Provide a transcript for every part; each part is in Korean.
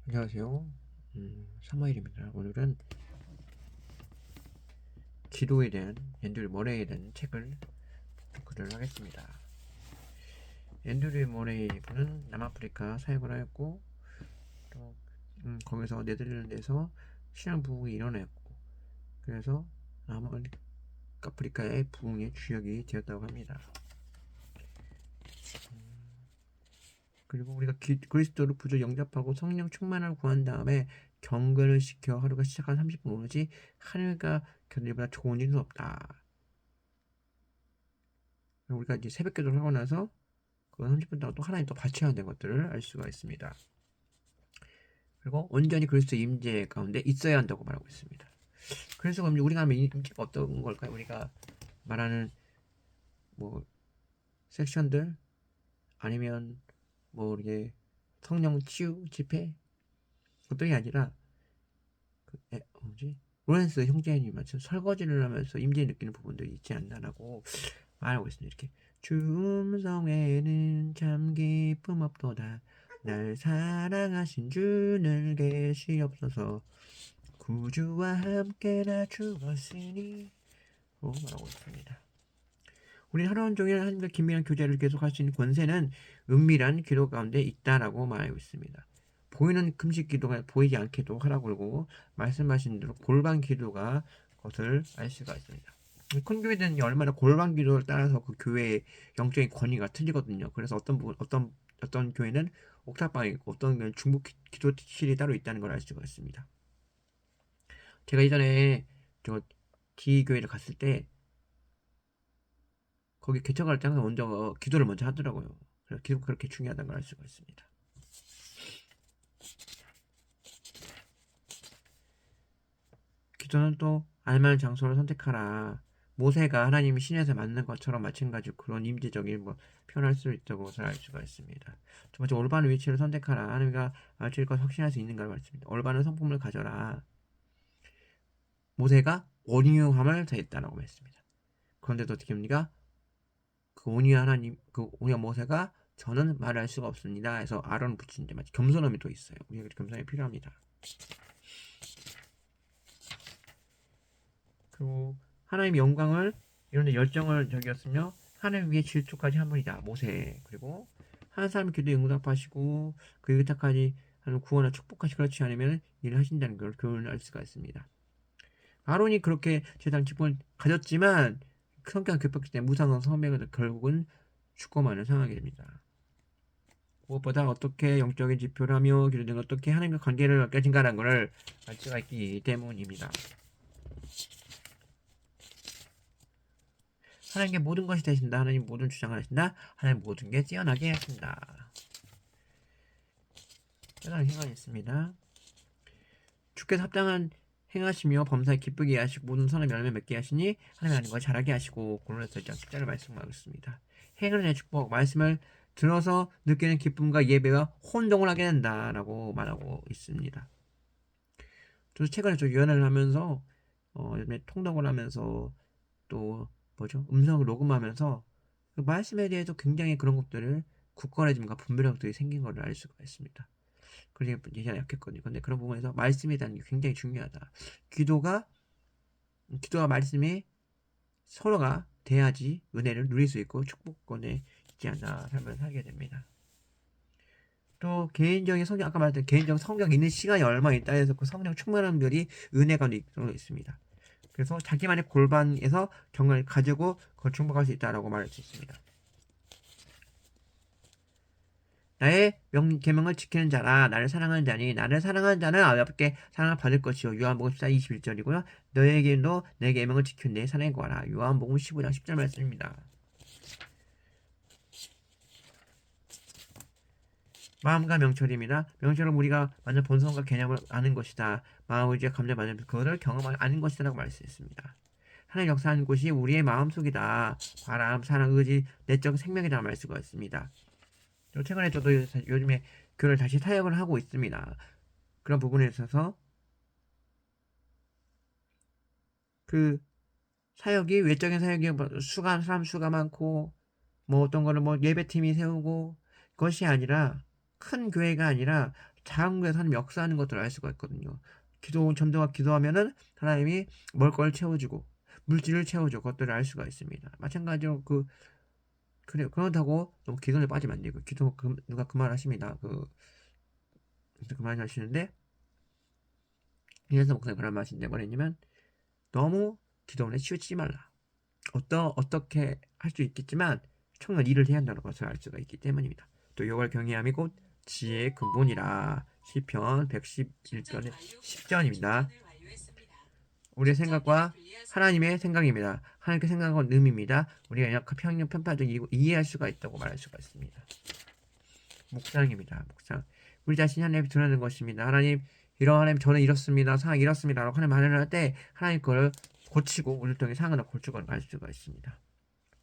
안녕하세요. 사무엘입니다. 오늘은 기도에 대한 앤드류 머레이에 대한 책을 토크를 하겠습니다. 앤드류 머레이 분은 남아프리카 사역을 하였고 또 거기서 네덜란드에서 신앙 부흥이 일어났고 그래서 남아프리카의 부흥의 주역이 되었다고 합니다. 그리고 우리가 그리스도를 부조 영접하고 성령 충만을 구한 다음에 경건을 시켜 하루가 시작한 30분 오르지 하늘과 견딜보다 좋은 일은 없다. 우리가 이제 새벽 기도를 하고 나서 그 30분 동안 또 하나님 또 바쳐야 되는 것들을 알 수가 있습니다. 그리고 온전히 그리스도 임재 가운데 있어야 한다고 말하고 있습니다. 그래서 그럼 우리가 하면 임재가 어떤 걸까요? 우리가 말하는 뭐 섹션들 아니면 뭐 이게 성령 치유 집회 어떤 게 아니라 뭐지? 로렌스 형제님이 마치 설거지를 하면서 임재 느끼는 부분들이 있지 않나라고 말하고 있습니다. 이렇게 주 음성에는 참 기쁨 없도다. 날 사랑하신 주를 계시옵소서. 구주와 함께 나 죽었으니 말하고 있습니다. 우리 하루 종일 하나님과 긴밀한 교제를 계속할 수 있는 권세는 은밀한 기도 가운데 있다라고 말하고 있습니다. 보이는 금식 기도가 보이지 않게도 하라고 그러고 말씀하신 대로 골반 기도가 것을 알 수가 있습니다. 큰 교회는 얼마나 골반 기도를 따라서 그 교회의 영적인 권위가 틀리거든요. 그래서 어떤 교회는 옥탑방이 있고 어떤 교회는 중복 기도실이 따로 있다는 걸 알 수가 있습니다. 제가 이전에 저 D 교회를 갔을 때 거기 개척할 때 항상 먼저 기도를 먼저 하더라고요. 그래서 기도가 그렇게 중요하다는 걸 알 수가 있습니다. 기도는 또 알만한 장소를 선택하라. 모세가 하나님이 신에서 만난 것처럼 마찬가지로 그런 임재적인 표현할 수 있다고 알 수가 있습니다. 두 번째, 올바른 위치를 선택하라. 하나님과 알칠 것 확신할 수 있는가를 말했습니다. 올바른 성품을 가져라. 모세가 온유함을 더했다라고 했습니다. 그런데도 어떻게 합니까? 그 온유한 모세가 저는 말할 수가 없습니다. 해서 아론을 붙이는데 마치 겸손함이 또 있어요. 우리가 겸손함이 필요합니다. 그리고 하나님의 영광을 이런 데 열정을 저기였으며 하나님 위에 질투까지 한 분이다. 모세. 그리고 한 사람 기도에 응답하시고 그 의탁까지 하는 구원과 축복하시 그렇지 않으면 일을 하신다는 걸 교훈을 알 수가 있습니다. 아론이 그렇게 제당 직분을 가졌지만 성격이 급했기 때문에 무상한 성명을 결국은 죽고 마는 상황이 됩니다. 무엇보다 어떻게 영적인 지표를 하며 기도는 어떻게 하나님과 관계를 맺게 하신가라는 것을 알 수가 있기 때문입니다. 하나님께 모든 것이 되신다. 하나님 모든 주장을 하신다. 하나님 모든 게 뛰어나게 하신다. 뛰어난 행함이 있습니다. 주께서 합당한 행하시며 범사에 기쁘게 하시고 모든 선한 열매 맺게 하시니 하나님 아는 걸 잘하게 하시고 고린도서 1장 10절을 말씀하고 있습니다. 행을 내 축복 말씀을 들어서 느끼는 기쁨과 예배와 혼동을 하게 된다라고 말하고 있습니다. 저도 최근에 유연을 하면서 요즘에 통독을 하면서 또 음성을 녹음하면서 그 말씀에 대해서 굉장히 그런 것들을 굳건해짐과 분별력들이 생긴 것을 알 수가 있습니다. 그래서 예전에 약했거든요. 근데 그런 부분에서 말씀에 대한 게 굉장히 중요하다. 기도가 말씀이 서로가 돼야지 은혜를 누릴 수 있고 축복권에 있지 않나 삶을 살게 됩니다. 또 개인적인 성경 아까 말했던 개인적 성경 읽는 시간이 얼마 있다 해서 그 성령 충만함들이 은혜가 있습니다. 그래서 자기만의 골반에서 경험을 가지고 그걸 충족할 수 있다라고 말할 수 있습니다. 나의 계명을 지키는 자라 나를 사랑하는 자니 나를 사랑하는 자는 아버지께 사랑을 받을 것이요. 요한복음 14 21절이고요. 너에게도 내 계명을 지킨 내 사랑에 구하라. 요한복음 15장 10절 말씀입니다. 마음과 명철입니다. 명철은 우리가 완전 본성과 개념을 아는 것이다. 마음, 의지와 감정, 만족, 그거를 경험하는 아는 것이다라고 말씀했습니다. 하나님 역사하는 곳이 우리의 마음속이다. 바람, 사랑, 의지, 내적 생명이다 말 수가 있습니다. 최근에 저도 요즘에 교회를 다시 사역을 하고 있습니다. 그런 부분에 있어서 그 사역이 외적인 사역이 사람 수가 많고 어떤 거를 예배팀이 세우고 그것이 아니라 큰 교회가 아니라 작은 것에서 하나님 역사하는 것들을 알 수가 있거든요. 점도가 기도하면은 하나님이 먹을 걸 채워주고 물질을 채워주고 그것들을 알 수가 있습니다. 마찬가지로 그래요. 그렇다고 너무 기도에 빠지면 안 돼요. 누가 그 말 하십니다. 그 말 하시는데 이래서 목사님 그런 말씀인데 뭐냐면 너무 기도원에 치우치지 말라. 어떻게 할 수 있겠지만 청년 일을 해야 한다는 것을 알 수가 있기 때문입니다. 또 여호와를 경외함이 곧 지혜의 근본이라. 시편 111편의 10절입니다. 우리의 생각과 하나님의 생각입니다. 하나님의 생각은 의미입니다. 우리가 연약한 편파적이고 이해할 수가 있다고 말할 수가 있습니다. 묵상입니다. 묵상. 우리 자신이 하나님께 드러내는 것입니다. 하나님, 하나님 저는 이렇습니다. 상황이 이렇습니다. 라고 하나님 말을 할 때 하나님 그걸 고치고 우리 통해 상황을 고치고 갈 수가 있습니다.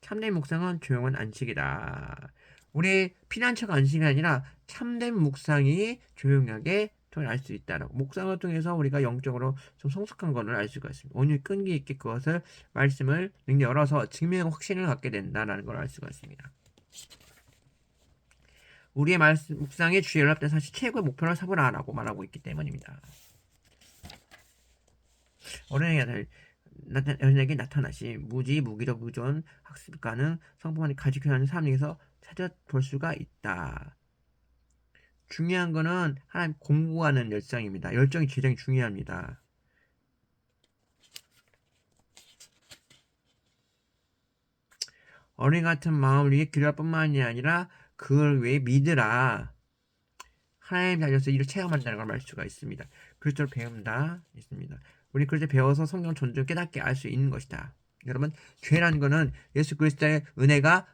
참된 묵상은 조용한 안식이다. 우리 피난처가 안식이 아니라 참된 묵상이 조용하게 통해 알 수 있다라고. 묵상을 통해서 우리가 영적으로 좀 성숙한 것을 알 수가 있습니다. 오늘 끈기 있게 그것을 말씀을 열어서 증명 확신을 갖게 된다라는 걸 알 수가 있습니다. 우리의 묵상의 주에 연락된 사실 최고의 목표를 삼으라라고 말하고 있기 때문입니다. 어린에게 나타나신 무지, 무기력, 무존, 학습 가능, 성품만이 가지켜하는 삶에서 찾아볼 수가 있다. 중요한 거는 하나님 공부하는 열정입니다. 열정이 굉장히 중요합니다. 어린 같은 마음을 위해 기도할 뿐만이 아니라 그걸 위해 믿으라. 하나님 자녀에서 이를 체험한다는 걸 말 수가 있습니다. 그리스도를 배운다 있습니다. 우리 그리스도 배워서 성경 전쟁 깨닫게 알 수 있는 것이다. 여러분, 죄라는 것은 예수 그리스도의 은혜가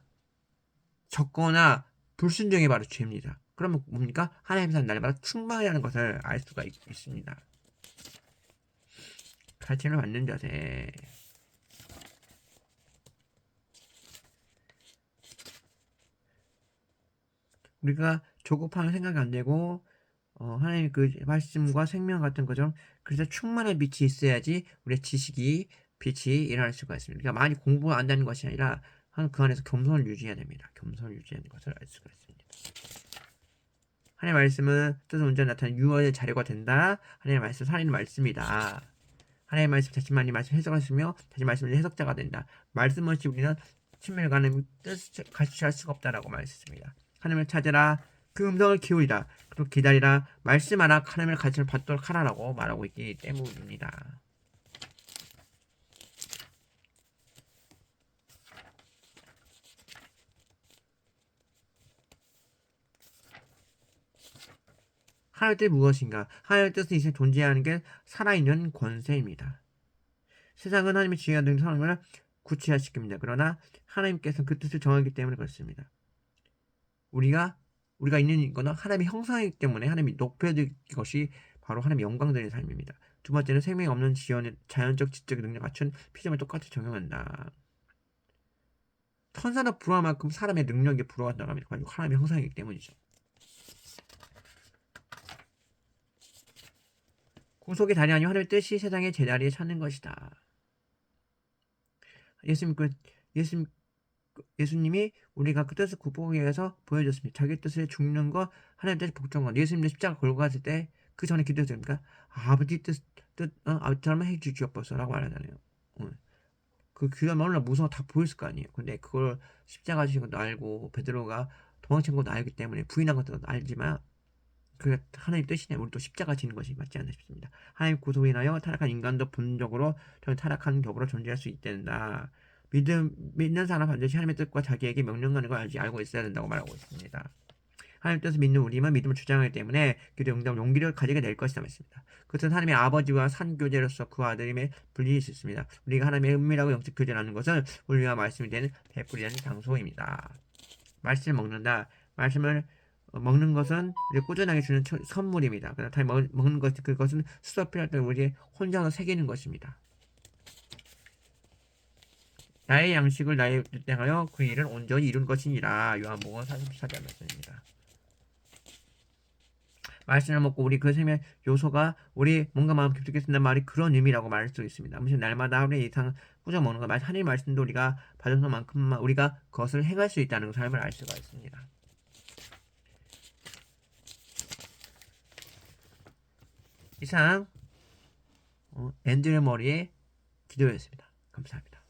적거나 불순종이 바로 죄입니다. 그러면 뭡니까? 하나님께서 날마다 충만이라는 것을 알 수가 있습니다. 가르침을 받는 자세. 우리가 조급하면 생각이 안 되고 하나님의 그 말씀과 생명 같은 것처럼 그래서 충만한 빛이 있어야지 우리의 지식이 빛이 일어날 수가 있습니다. 그러니까 많이 공부 안 한다는 것이 아니라 그 안에서 겸손을 유지해야 됩니다. 겸손을 유지하는 것을 알 수가 있습니다. 하나님의 말씀은 뜻을 온전히 나타내는 유언의 자료가 된다. 하나님의 말씀은 살아있는 말씀이다. 하나님의 말씀 자신만이 말씀 해석하시며 자신 말씀의 해석자가 된다. 말씀 없이 우리는 친밀과는 뜻을 가르칠 수가 없다라고 말했습니다. 하나님을 찾으라. 그 음성을 기울이라. 그리고 기다리라. 말씀하라. 하나님의 가르침을 받도록 하라라고 말하고 있기 때문입니다. 하나님의 뜻이 무엇인가? 하나님의 뜻은 이제 존재하는 게 살아있는 권세입니다. 세상은 하나님의 지혜가 된 사람을 구체화시킵니다. 그러나 하나님께서는 그 뜻을 정하기 때문에 그렇습니다. 우리가 있는 이거는 하나님의 형상이기 때문에 하나님이 높여질 것이 바로 하나님의 영광되는 삶입니다. 두 번째는 생명이 없는 자연적 지적인 능력 갖춘 피조물 똑같이 적용한다. 천사나 불화할 만큼 사람의 능력이 불어한다고 합니다. 하나님의 형상이기 때문이죠. 구속의 달이 아니요 하늘의 뜻이 세상의 제자리에 찾는 것이다. 예수님이 우리가 그 뜻을 굽보기 위해서 보여줬습니다. 자기 뜻을 죽는 것, 하나님 뜻을 복종한 것. 예수님도 십자가 걸고 갔을 때 그 전에 기도했습니까? 아버지 아버지처럼 해주시옵소서라고 말하잖아요. 그 귀한 얼마나 무서워 다 보였을 거 아니에요. 근데 그걸 십자가 지신 것도 알고 베드로가 도망친 것도 알기 때문에 부인한 것도 알지만 그 하나님 뜻이냐 우리 또 십자가 지는 것이 맞지 않나 싶습니다. 하나님 구속으로 인하여 타락한 인간도 본능적으로 타락한 격으로 존재할 수 있단다. 믿는 사람 반드시 하나님의 뜻과 자기에게 명령하는 걸 알고 있어야 된다고 말하고 있습니다. 하나님 뜻을 믿는 우리만 믿음을 주장하기 때문에 기도 응답 용기를 가지게 될 것이다 말씀입니다. 그것은 하나님의 아버지와 산교제로서 그 아들임에 분리할 수 있습니다. 우리가 하나님의 은밀하고 영적 교제를 하는 것은 우리와 말씀이 되는 베풀이라는 장소입니다. 말씀을 먹는다. 말씀을 먹는 것은 우리 꾸준하게 주는 선물입니다. 다시 먹는 것 그것은 수도 필요할 때 우리 혼자서 새기는 것입니다. 나의 양식을 나의 뜻대하여 그 일은 온전히 이룬 것이니라. 요한복음 44절 말씀입니다. 말씀을 먹고 우리 그 생명 요소가 우리 뭔가 마음 깊게 쓴단 말이 그런 의미라고 말할 수 있습니다. 아무튼 날마다 하루에 이상 꾸준히 먹는 것, 하나님의 말씀도 우리가 받은 것만큼만 우리가 그것을 행할 수 있다는 삶을 알 수가 있습니다. 이상 앤드류 머리의 기도였습니다. 감사합니다.